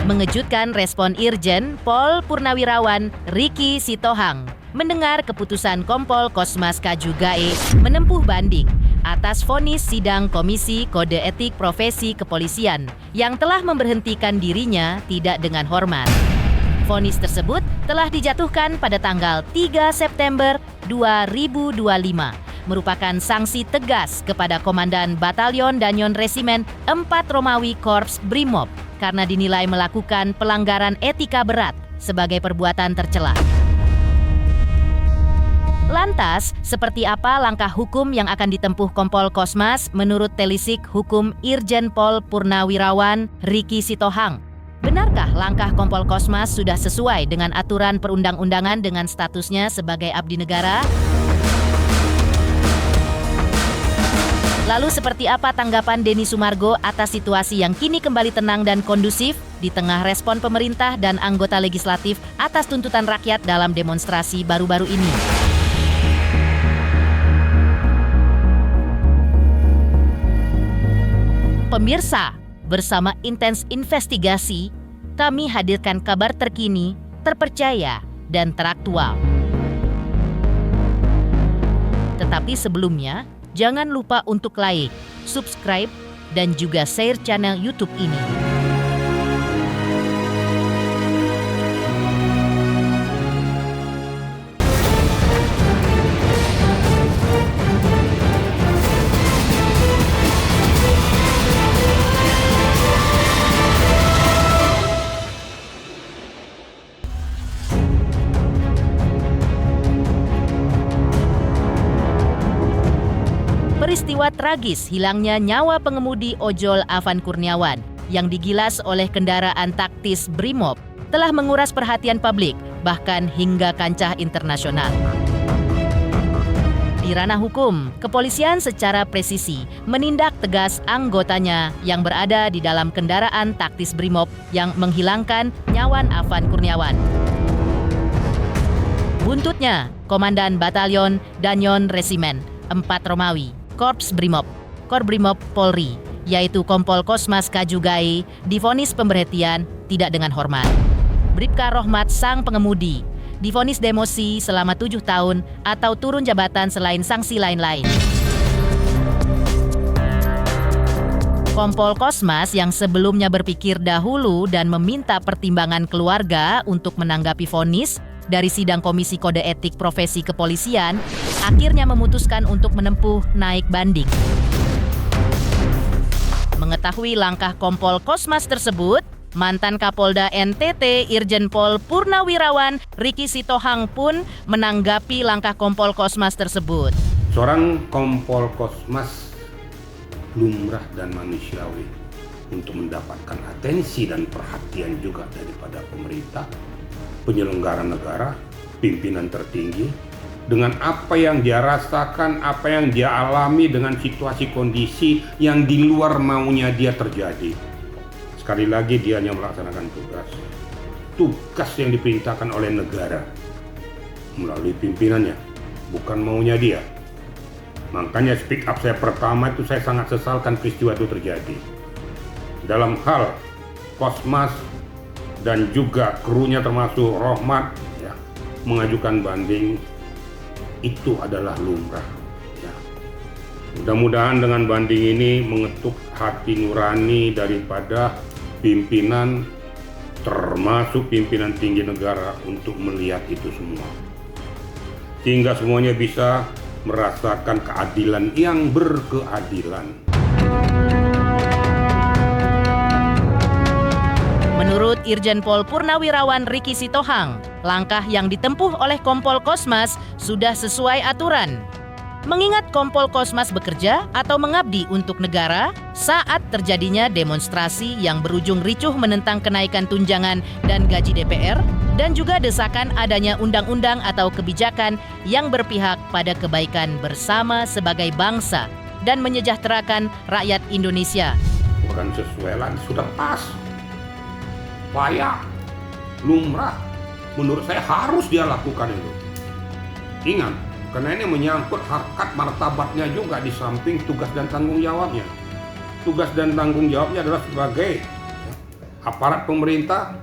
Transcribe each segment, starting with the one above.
Mengejutkan respon Irjen Pol Purnawirawan Ricky Sitohang mendengar keputusan Kompol Kosmas Kajugae menempuh banding atas vonis sidang Komisi Kode Etik Profesi Kepolisian yang telah memberhentikan dirinya tidak dengan hormat. Vonis tersebut telah dijatuhkan pada tanggal 3 September 2025. Merupakan sanksi tegas kepada Komandan Batalion Danyon Resimen 4 Romawi Korps Brimob karena dinilai melakukan pelanggaran etika berat sebagai perbuatan tercela. Lantas, seperti apa langkah hukum yang akan ditempuh Kompol Kosmas menurut Telisik Hukum Irjen Pol Purnawirawan Ricky Sitohang? Benarkah langkah Kompol Kosmas sudah sesuai dengan aturan perundang-undangan dengan statusnya sebagai abdi negara? Lalu seperti apa tanggapan Denny Sumargo atas situasi yang kini kembali tenang dan kondusif di tengah respon pemerintah dan anggota legislatif atas tuntutan rakyat dalam demonstrasi baru-baru ini? Pemirsa, bersama Intens Investigasi, kami hadirkan kabar terkini, terpercaya, dan teraktual. Tetapi sebelumnya, jangan lupa untuk like, subscribe, dan juga share channel YouTube ini. Peristiwa tragis hilangnya nyawa pengemudi ojol Afan Kurniawan yang digilas oleh kendaraan taktis Brimob telah menguras perhatian publik, bahkan hingga kancah internasional. Di ranah hukum, kepolisian secara presisi menindak tegas anggotanya yang berada di dalam kendaraan taktis Brimob yang menghilangkan nyawa Afan Kurniawan. Buntutnya, Komandan Batalion Danyon Resimen 4 Romawi Korps Brimob, Korbrimob Polri, yaitu Kompol Kosmas Kajugae, divonis pemberhentian tidak dengan hormat. Bribka Rohmat sang pengemudi, divonis demosi selama 7 tahun atau turun jabatan selain sanksi lain-lain. Kompol Kosmas yang sebelumnya berpikir dahulu dan meminta pertimbangan keluarga untuk menanggapi vonis dari sidang Komisi Kode Etik Profesi Kepolisian, akhirnya memutuskan untuk menempuh naik banding. Mengetahui langkah Kompol Kosmas tersebut, mantan Kapolda NTT Irjen Pol Purnawirawan Ricky Sitohang pun menanggapi langkah Kompol Kosmas tersebut. Seorang Kompol Kosmas lumrah dan manusiawi untuk mendapatkan atensi dan perhatian juga daripada pemerintah, penyelenggara negara, pimpinan tertinggi, dengan apa yang dia rasakan, apa yang dia alami dengan situasi kondisi yang di luar maunya dia terjadi. Sekali lagi dia hanya melaksanakan tugas yang diperintahkan oleh negara melalui pimpinannya, bukan maunya dia. Makanya speak up saya pertama itu saya sangat sesalkan peristiwa itu terjadi. Dalam hal Kosmas dan juga krunya termasuk Rohmat ya, mengajukan banding itu adalah lumrah ya. Mudah-mudahan dengan banding ini mengetuk hati nurani daripada pimpinan termasuk pimpinan tinggi negara untuk melihat itu semua, sehingga semuanya bisa merasakan keadilan yang berkeadilan. Menurut Irjen Pol Purnawirawan Ricky Sitohang, langkah yang ditempuh oleh Kompol Kosmas sudah sesuai aturan. Mengingat Kompol Kosmas bekerja atau mengabdi untuk negara saat terjadinya demonstrasi yang berujung ricuh menentang kenaikan tunjangan dan gaji DPR, dan juga desakan adanya undang-undang atau kebijakan yang berpihak pada kebaikan bersama sebagai bangsa dan menyejahterakan rakyat Indonesia. Bukan sesuai lagi, sudah pas. Layak, lumrah, menurut saya harus dia lakukan itu. Ingat, karena ini menyangkut harkat martabatnya juga di samping tugas dan tanggung jawabnya. Tugas dan tanggung jawabnya adalah sebagai aparat pemerintah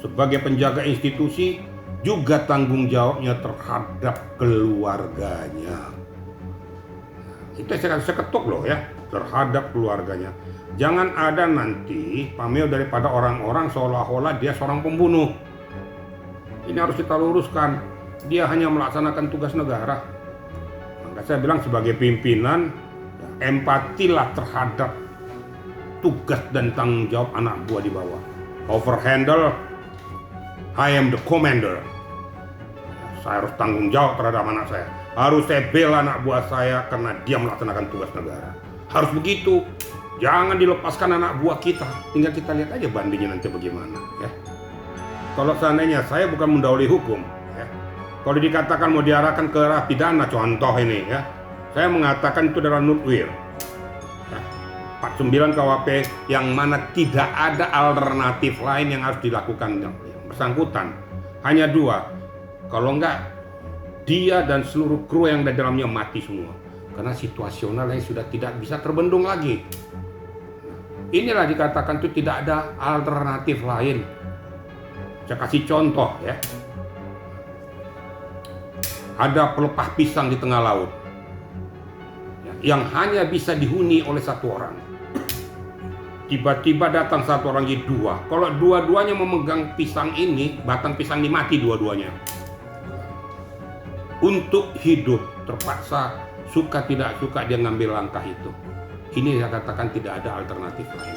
sebagai penjaga institusi juga tanggung jawabnya terhadap keluarganya. Itu saya ketuk loh ya, terhadap keluarganya. Jangan ada nanti pameo daripada orang-orang seolah-olah dia seorang pembunuh. Ini harus kita luruskan. Dia hanya melaksanakan tugas negara. Maka saya bilang sebagai pimpinan, empatilah terhadap tugas dan tanggung jawab anak buah di bawah. Overhandle, I am the commander. Saya harus tanggung jawab terhadap anak saya. Harus saya bela anak buah saya karena dia melaksanakan tugas negara. Harus begitu. Jangan dilepaskan anak buah kita. Tinggal kita lihat aja bandingnya nanti bagaimana. Ya. Kalau seandainya saya bukan mendahului hukum, ya. Kalau dikatakan mau diarahkan ke arah pidana, contoh ini, ya, saya mengatakan itu adalah nutwir. 49 KUHP yang mana tidak ada alternatif lain yang harus dilakukan yang bersangkutan. Hanya dua, kalau enggak dia dan seluruh kru yang ada di dalamnya mati semua. Karena situasionalnya sudah tidak bisa terbendung lagi. Inilah dikatakan itu tidak ada alternatif lain. Saya kasih contoh ya. Ada pelepah pisang di tengah laut yang hanya bisa dihuni oleh satu orang. Tiba-tiba datang satu orang jadi dua. Kalau dua-duanya memegang pisang ini, batang pisang ini mati dua-duanya. Untuk hidup terpaksa, suka tidak suka dia ngambil langkah itu. Ini saya katakan tidak ada alternatif lain.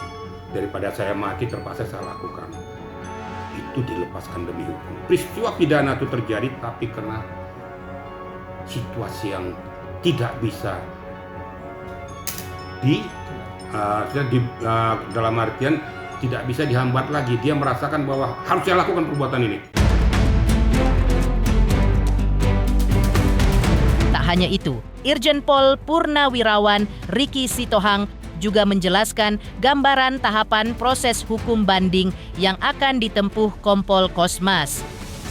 Daripada saya mati terpaksa saya lakukan. Itu dilepaskan demi hukum. Peristiwa pidana itu terjadi tapi karena situasi yang tidak bisa dalam artian tidak bisa dihambat lagi. Dia merasakan bahwa harus saya lakukan perbuatan ini. Tak hanya itu, Irjen Pol Purnawirawan Ricky Sitohang juga menjelaskan gambaran tahapan proses hukum banding yang akan ditempuh Kompol Kosmas.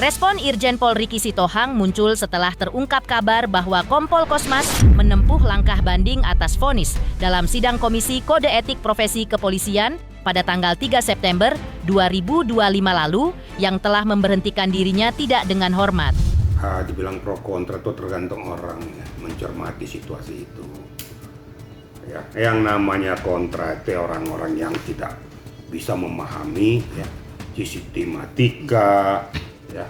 Respon Irjen Pol Ricky Sitohang muncul setelah terungkap kabar bahwa Kompol Kosmas menempuh langkah banding atas vonis dalam sidang Komisi Kode Etik Profesi Kepolisian pada tanggal 3 September 2025 lalu yang telah memberhentikan dirinya tidak dengan hormat. Dibilang pro kontra itu tergantung orang ya, mencermati situasi itu. Ya, yang namanya kontra itu orang-orang yang tidak bisa memahami ya, sistematika. Ya,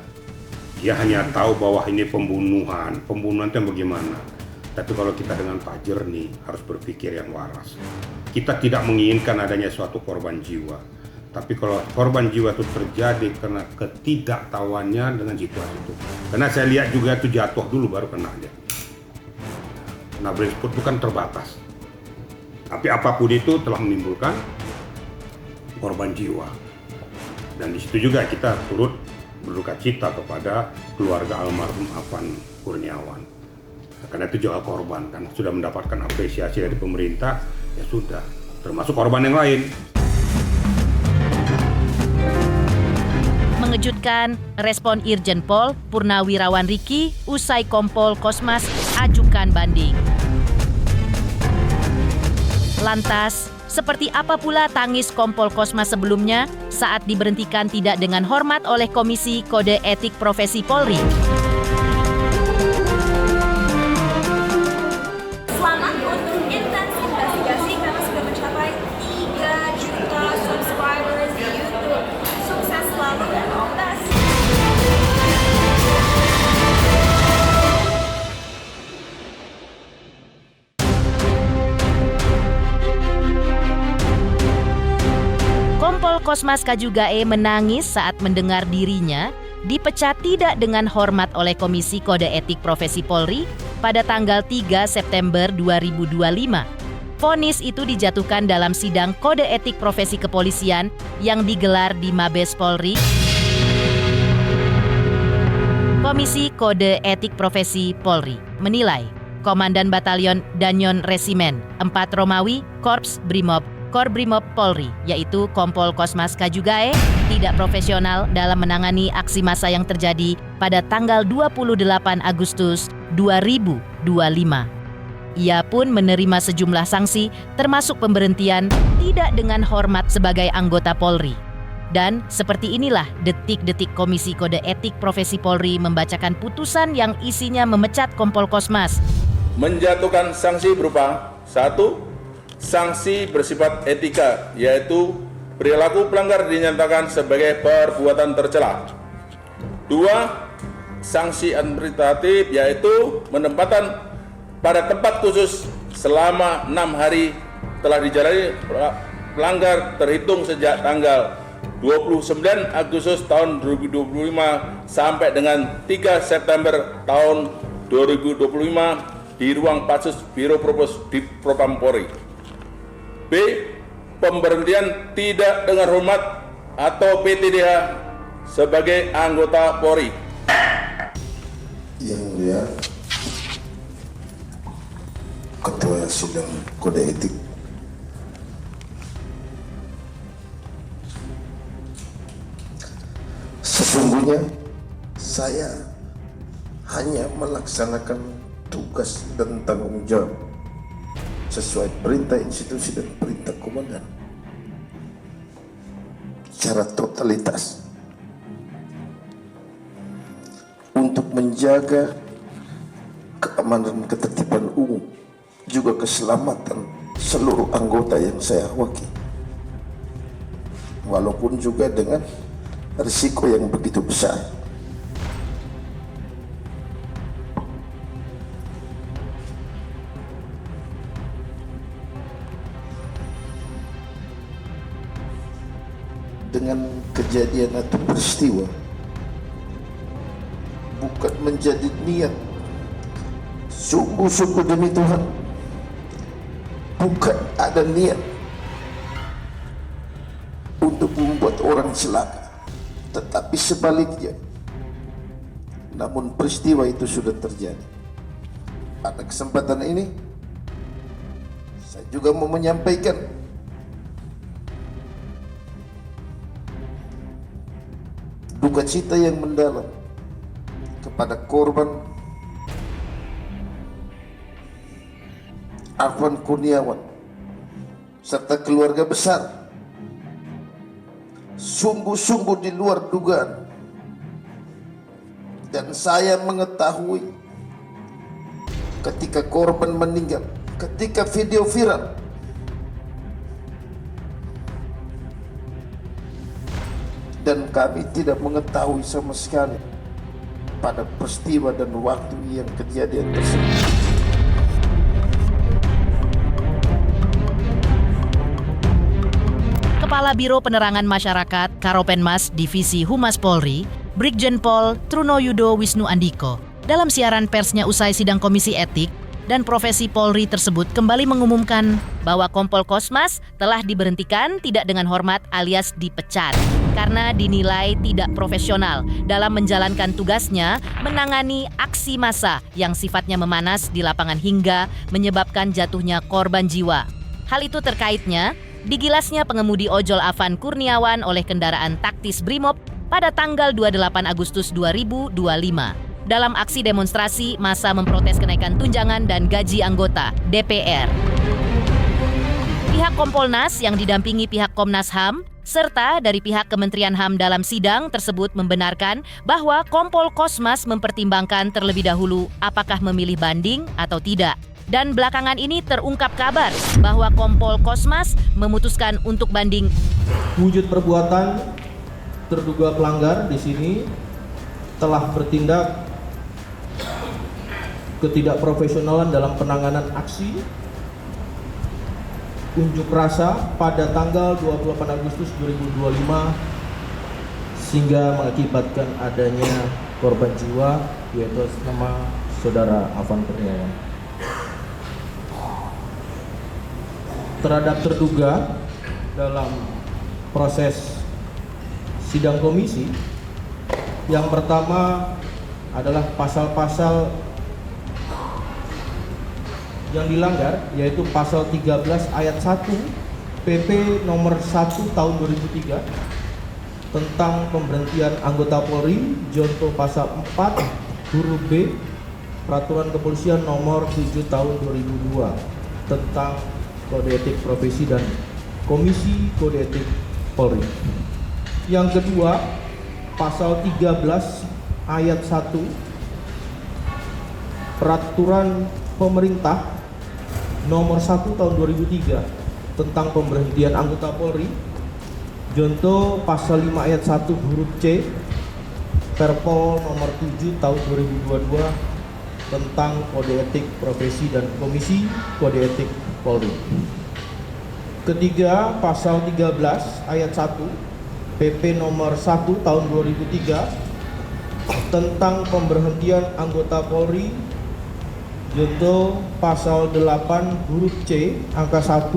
dia hanya tahu bahwa ini pembunuhan itu bagaimana. Tapi kalau kita dengan Pak jernih harus berpikir yang waras. Kita tidak menginginkan adanya suatu korban jiwa. Tapi kalau korban jiwa itu terjadi karena ketidaktahuannya dengan situasi itu. Karena saya lihat juga itu jatuh dulu baru kena dia. Nah, berisiko itu kan terbatas. Tapi apapun itu telah menimbulkan korban jiwa. Dan di situ juga kita turut berduka cita kepada keluarga almarhum Afan Kurniawan. Karena itu juga korban kan sudah mendapatkan apresiasi dari pemerintah, ya sudah, termasuk korban yang lain. Mengejutkan, respon Irjen Pol Purnawirawan Ricky usai Kompol Kosmas ajukan banding. Lantas, seperti apa pula tangis Kompol Kosmas sebelumnya saat diberhentikan tidak dengan hormat oleh Komisi Kode Etik Profesi Polri? Selamat untuk intens investigasi karena sudah mencapai 3 juta subscribers di YouTube. Sukses selalu dan all the best. Kompol Kosmas Kajugae menangis saat mendengar dirinya dipecat tidak dengan hormat oleh Komisi Kode Etik Profesi Polri pada tanggal 3 September 2025. Vonis itu dijatuhkan dalam sidang Kode Etik Profesi Kepolisian yang digelar di Mabes Polri. Komisi Kode Etik Profesi Polri menilai Komandan Batalion Danyon Resimen 4 Romawi Korps Brimob Korbrimob Polri, yaitu Kompol Kosmas Kajugae, tidak profesional dalam menangani aksi massa yang terjadi pada tanggal 28 Agustus 2025. Ia pun menerima sejumlah sanksi, termasuk pemberhentian tidak dengan hormat sebagai anggota Polri. Dan seperti inilah detik-detik Komisi Kode Etik Profesi Polri membacakan putusan yang isinya memecat Kompol Kosmas. Menjatuhkan sanksi berupa 1. Sanksi bersifat etika, yaitu perilaku pelanggar dinyatakan sebagai perbuatan tercela. 2. Sanksi administratif, yaitu penempatan pada tempat khusus selama 6 hari telah dijalani pelanggar terhitung sejak tanggal 29 Agustus tahun 2025 sampai dengan 3 September tahun 2025 di ruang Patsus Biro Propos di Propam Polri. B. Pemberhentian tidak dengan hormat atau PTDH sebagai anggota Polri. Yang mulia Ketua Sidang Kode Etik, sesungguhnya saya hanya melaksanakan tugas dan tanggung jawab sesuai perintah institusi dan perintah komandan secara totalitas untuk menjaga keamanan ketertiban umum, juga keselamatan seluruh anggota yang saya wakili, walaupun juga dengan risiko yang begitu besar. Dengan kejadian atau peristiwa bukan menjadi niat, sungguh-sungguh demi Tuhan, bukan ada niat untuk membuat orang celaka, tetapi sebaliknya. Namun peristiwa itu sudah terjadi. Pada kesempatan ini saya juga mau menyampaikan duka cita yang mendalam kepada korban Arfan Kurniawan serta keluarga besar. Sungguh-sungguh di luar dugaan, dan saya mengetahui ketika korban meninggal, ketika video viral, dan kami tidak mengetahui sama sekali pada peristiwa dan waktu yang kejadian tersebut. Kepala Biro Penerangan Masyarakat Karopenmas Divisi Humas Polri, Brigjen Pol Trunoyudo Wisnu Andiko, dalam siaran persnya usai sidang Komisi Etik dan Profesi Polri tersebut kembali mengumumkan bahwa Kompol Kosmas telah diberhentikan tidak dengan hormat alias dipecat karena dinilai tidak profesional dalam menjalankan tugasnya menangani aksi massa yang sifatnya memanas di lapangan hingga menyebabkan jatuhnya korban jiwa. Hal itu terkaitnya digilasnya pengemudi ojol Arfan Kurniawan oleh kendaraan taktis Brimob pada tanggal 28 Agustus 2025. Dalam aksi demonstrasi, massa memprotes kenaikan tunjangan dan gaji anggota DPR. Pihak Kompolnas yang didampingi pihak Komnas HAM serta dari pihak Kementerian HAM dalam sidang tersebut membenarkan bahwa Kompol Kosmas mempertimbangkan terlebih dahulu apakah memilih banding atau tidak. Dan belakangan ini terungkap kabar bahwa Kompol Kosmas memutuskan untuk banding. Wujud perbuatan terduga pelanggar di sini telah bertindak ketidakprofesionalan dalam penanganan aksi unjuk rasa pada tanggal 28 Agustus 2025 sehingga mengakibatkan adanya korban jiwa yaitu nama saudara Arfan Kurniawan. Terhadap terduga dalam proses sidang komisi, yang pertama adalah pasal-pasal yang dilanggar, yaitu pasal 13 ayat 1 PP nomor 1 tahun 2003 tentang pemberhentian anggota Polri, contoh pasal 4 huruf B Peraturan Kepolisian nomor 7 tahun 2002 tentang Kode Etik Profesi dan Komisi Kode Etik Polri. Yang kedua, pasal 13 ayat 1 Peraturan Pemerintah nomor 1 tahun 2003 tentang pemberhentian anggota Polri, junto pasal 5 ayat 1 huruf C Perpol nomor 7 tahun 2022 tentang kode etik profesi dan komisi kode etik Polri. Ketiga, pasal 13 ayat 1 PP nomor 1 tahun 2003 tentang pemberhentian anggota Polri, junto pasal 8 huruf C angka 1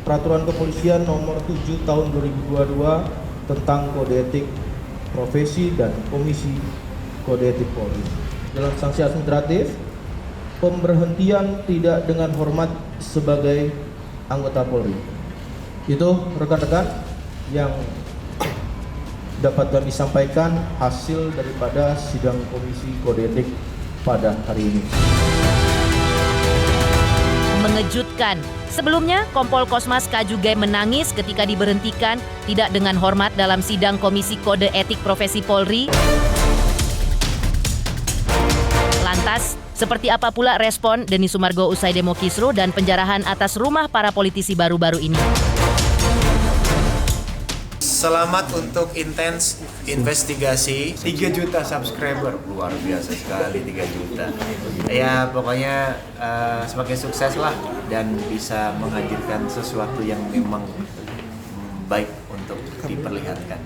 Peraturan Kepolisian nomor 7 tahun 2022 tentang kode etik profesi dan komisi kode etik Polri. Dalam sanksi administratif, pemberhentian tidak dengan hormat sebagai anggota Polri. Itu rekan-rekan yang dapat kami sampaikan hasil daripada sidang komisi kode etik pada hari ini. Mengejutkan. Sebelumnya, Kompol Kosmas Kajugai menangis ketika diberhentikan tidak dengan hormat dalam sidang Komisi Kode Etik Profesi Polri. Lantas, seperti apa pula respon Denny Sumargo usai demo Kisruh dan penjarahan atas rumah para politisi baru-baru ini? Selamat untuk intens investigasi. 3 juta subscriber, luar biasa sekali 3 juta. Ya pokoknya semakin sukses lah dan bisa menghadirkan sesuatu yang memang baik untuk diperlihatkan.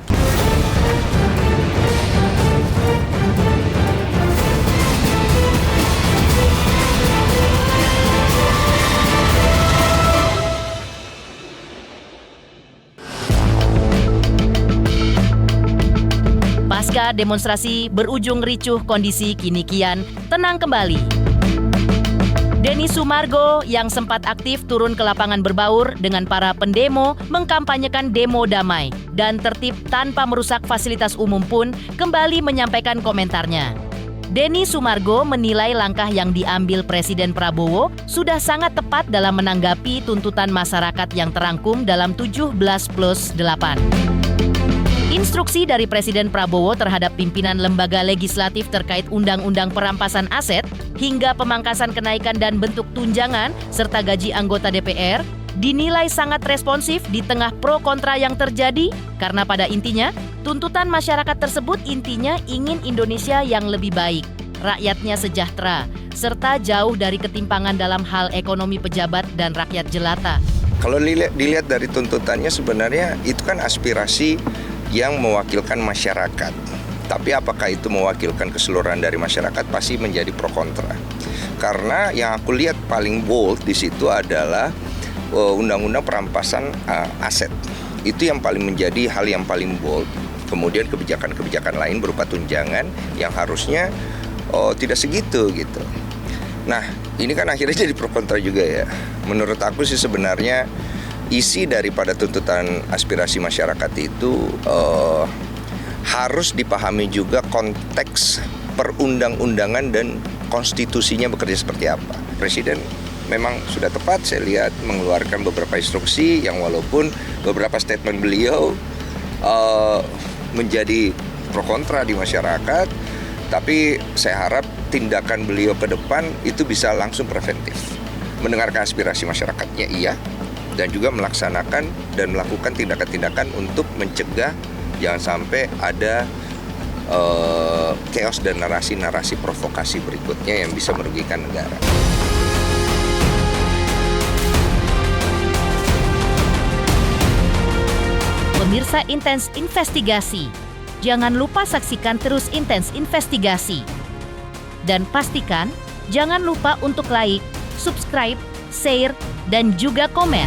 Pasca demonstrasi berujung ricuh, kondisi kini kian tenang kembali. Denny Sumargo yang sempat aktif turun ke lapangan berbaur dengan para pendemo mengkampanyekan demo damai dan tertib tanpa merusak fasilitas umum pun kembali menyampaikan komentarnya. Denny Sumargo menilai langkah yang diambil Presiden Prabowo sudah sangat tepat dalam menanggapi tuntutan masyarakat yang terangkum dalam 17+8. Instruksi dari Presiden Prabowo terhadap pimpinan lembaga legislatif terkait undang-undang perampasan aset hingga pemangkasan kenaikan dan bentuk tunjangan serta gaji anggota DPR dinilai sangat responsif di tengah pro kontra yang terjadi karena pada intinya tuntutan masyarakat tersebut intinya ingin Indonesia yang lebih baik, rakyatnya sejahtera, serta jauh dari ketimpangan dalam hal ekonomi pejabat dan rakyat jelata. Kalau dilihat dari tuntutannya sebenarnya itu kan aspirasi yang mewakilkan masyarakat. Tapi apakah itu mewakilkan keseluruhan dari masyarakat pasti menjadi pro kontra. Karena yang aku lihat paling bold di situ adalah undang-undang perampasan aset. Itu yang paling menjadi hal yang paling bold. Kemudian kebijakan-kebijakan lain berupa tunjangan yang harusnya tidak segitu gitu. Nah, ini kan akhirnya jadi pro kontra juga ya. Menurut aku sih sebenarnya isi daripada tuntutan aspirasi masyarakat itu harus dipahami juga konteks perundang-undangan dan konstitusinya bekerja seperti apa. Presiden memang sudah tepat saya lihat mengeluarkan beberapa instruksi yang walaupun beberapa statement beliau menjadi pro kontra di masyarakat, tapi saya harap tindakan beliau ke depan itu bisa langsung preventif. Mendengarkan aspirasi masyarakatnya iya, dan juga melaksanakan dan melakukan tindakan-tindakan untuk mencegah jangan sampai ada chaos dan narasi-narasi provokasi berikutnya yang bisa merugikan negara. Pemirsa Intens Investigasi, jangan lupa saksikan terus Intens Investigasi. Dan pastikan jangan lupa untuk like, subscribe, share, dan juga komen.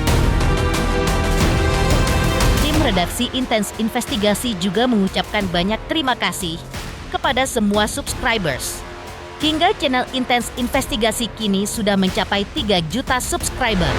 Tim redaksi Intens Investigasi juga mengucapkan banyak terima kasih kepada semua subscribers. Hingga channel Intens Investigasi kini sudah mencapai 3 juta subscriber.